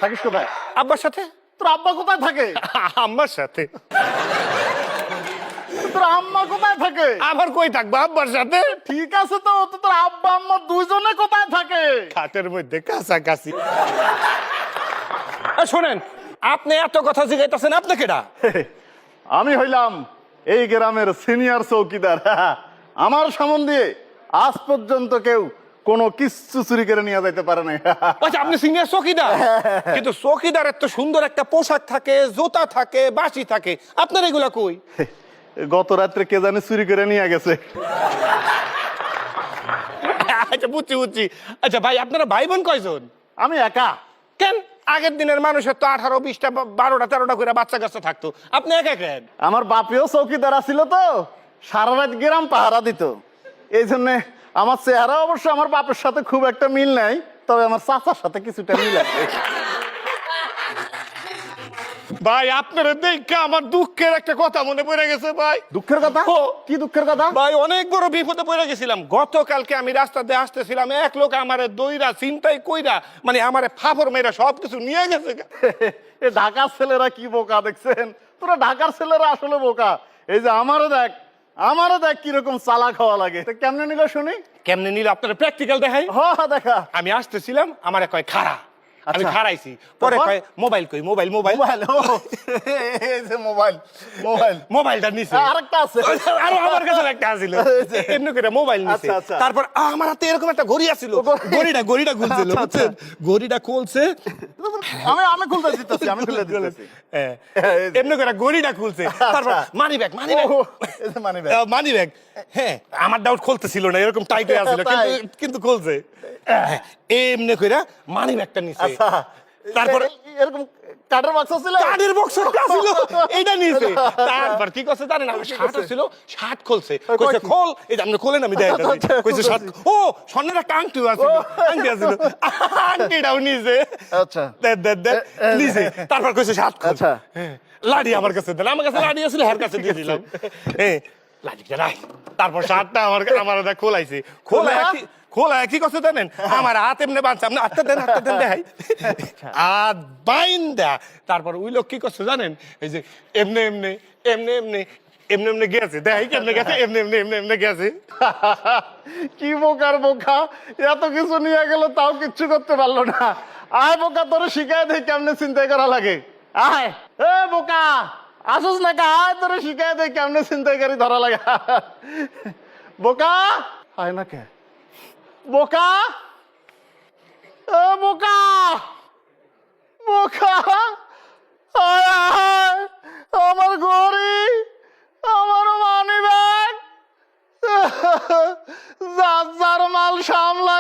থাকিস কোথায়? আব্বার সাথে। তোর আব্বা কোথায় থাকে? আম্মার সাথে। তোর আম্মা কোথায় থাকে? আবার কই থাকবো? আব্বার সাথে। ঠিক আছে তো, তোর আব্বা আম্মা দুইজনে কোথায় থাকে? খাটের মধ্যে কাছাকাছি। শোনেন, আপনি এত কথা জিগাইতেছেন, আপনি কেডা? আমি হইলাম এই গ্রামের সিনিয়র চৌকিদার। আমার সামন দিয়ে আজ পর্যন্ত কেউ কোনো কিচ্ছু চুরি করে নিয়ে যাইতে পারে না। আচ্ছা, আপনি সিনিয়র চৌকিদার? কিন্তু চৌকিদারের তো সুন্দর একটা পোশাক থাকে, জুতা থাকে, বাসি থাকে, আপনার এগুলা কই? গত রাত্রে কে জানে চুরি করে নিয়ে গেছে। আচ্ছা, বুঝছি বুঝছি। আচ্ছা ভাই, আপনারা ভাই বোন কয়জন? আমি একা। কেন? আগের দিনের মানুষের তো 18, 20টা, 12টা, 13টা করে বাচ্চা কাচ্চা থাকতো, আপনি একা কেন? আমার বাপেও চৌকিদার ছিল তো, সারা রাত গ্রাম পাহারা দিত। এই জন্য আমার চেহারা অবশ্য আমার বাপের সাথে খুব একটা মিল নাই, তবে আমার চাচার সাথে কিছুটা মিল আছে। ভাই, আপনার দেখে আমার দুঃখের একটা কথা মনে পড়ে গেছে ভাই। দুঃখের কথা? ও, কি দুঃখের কথা? ভাই, অনেক বড় বিপদে পড়ে গেছিলাম। গতকালকে আমি রাস্তা দিয়ে আসতেছিলাম, এক লোক আমারে দইরা চিন্তাই কইরা, মানে আমারে ফাফর মেয়েরা সবকিছু নিয়ে গেছে। এ ঢাকার ছেলেরা কি বোকা দেখছেন? তোরা ঢাকার ছেলেরা আসলে বোকা। এই যে আমারও দেখ কিরকম চালা খাওয়া লাগে। কেমনে নিল শুনি? কেমনে নিল আপনার প্র্যাকটিক্যাল দেখাই। দেখা। আমি আসতেছিলাম, আমারে কয় খাড়া, আমি আচ্ছা। খাড়াইছি। পরে কয় মোবাইল কই? মোবাইল মোবাইল এই যে মোবাইলটা নিছে। আরেকটা আছে, আরো আমার কাছে একটা আছিল, এমনি করে মোবাইল নিছে। আচ্ছা। তারপর আমার হাতে এরকম একটা ঘড়ি আছিল, ঘড়িটা খুলছিল, বুঝছেন? ঘড়িটা খুলছে, আমি খুলতে দিতেছি। এমনি করে ঘড়িটা খুলছে। তারপর মানি ব্যাগ মানি ব্যাগ। হ্যাঁ, আমার ডাউট খুলতেছিল না, এরকম টাইট হয়ে আছিল, কিন্তু খুলছে। এমনি করে মানি ব্যাগটা নিছে। তারপর এরকম কাঠের বাক্স ছিল, কাঠের বক্সটা ছিল, এটা নিছে। তারপর কি করছে জানেন? আমার শার্ট ছিল, শার্ট খুলছে, কইছে খোল। এই যে আপনি খোলেন, আমি দেখাইতাছি। কইছে শার্ট, ও স্বর্ণের একটা আংটি আছিল, আংটিটাও নিছে। আচ্ছা দে নিছে। তারপর কইছে শার্ট খোল। আচ্ছা। লাড়ি আমার কাছে দেন, আমার কাছে লাড়ি আছিল, হের কাছে দিয়ে দিলাম। লাড়িটা রাখ। তারপর শার্টটা আমার খোলাইছে। খোলা কি কথা জানেন? আমার হাত এমনি বাঁধছে, আপনি হাতটা দেন দেখাই। হাত বাইন্দা তারপর ওই লোক কি করছে জানেন? এই যে এমনি গেছে, দেখাই কেমনে গেছে, এমনি গেছে। কি বোকার বোকা, এত কিছু নিয়ে গেল তাও কিচ্ছু করতে পারলো না। আয় বোকা, তোর শিখাই দেয় কেমনে চিন্তাই করা লাগে। আয় এ বোকা, আসুস না কা, আয় তোর শিখাই দেয় কেমনে চিন্তাইকারী ধরা লাগে। বোকা আয় না কে? বোকা, এ বোকা, বোকা আয় আয়, আমার ঘড়ি, আমার মানি ব্যাগ, যার মাল সামলা